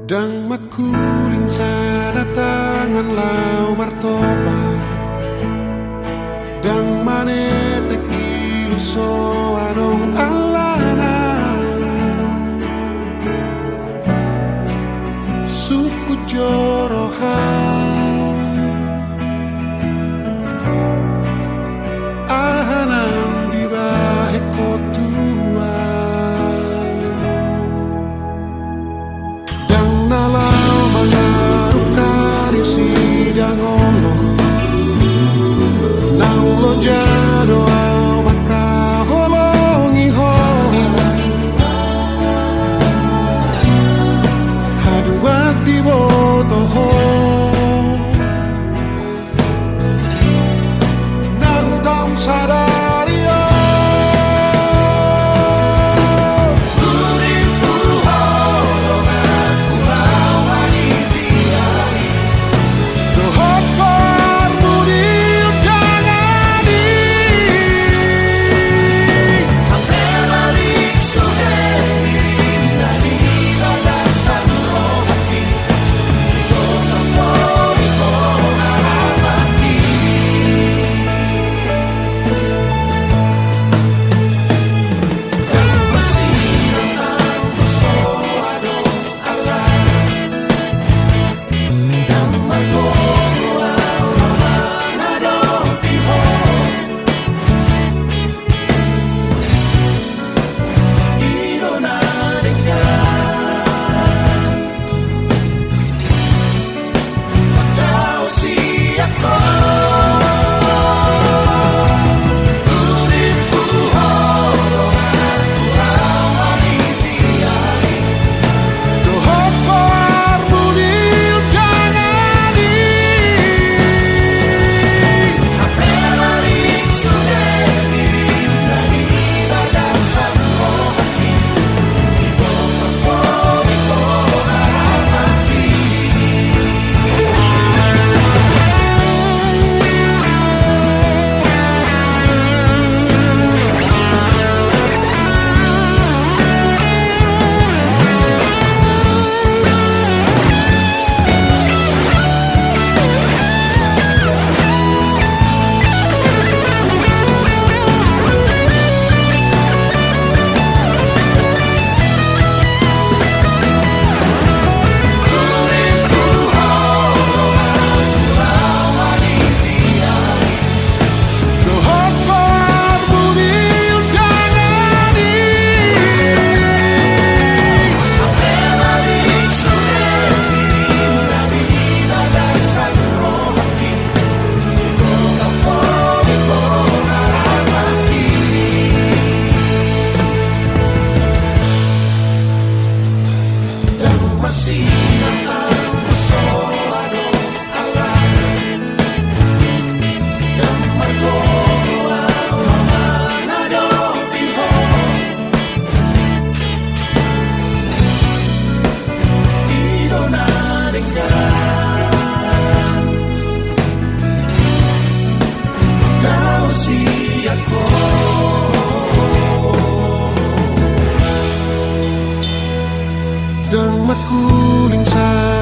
Dang makuling sa tangan lau martoba, dang manetek iluso adong alana, suku jorohan ahanang di bahe kotua, dang nalau mangaruh kari sidang olo, nang lo jado au maka holongi ho, haduat di boto ho, nang tau sadari o, uripu holongan pulau wanitiai, dohot budi udangani, hampir balik sudah kirim dari bagasan rohati, doa pori harapati, dan masih tentang persoado Allah, dan margoa orang adong piho, idona dengan kau siapa, uripu holongan pulau wanitiai, dohot budi udangani, hampir balik sudah kirim dari bagasan rohati, doa pori harapati. Dohot budi udangani, hampir balik sudah kirim dari bagasan rohati, doa pori harapati, dan masih tentang persoado Allah, dan margoa orang adong piho, idona dengan kau siapa, dang makuling sa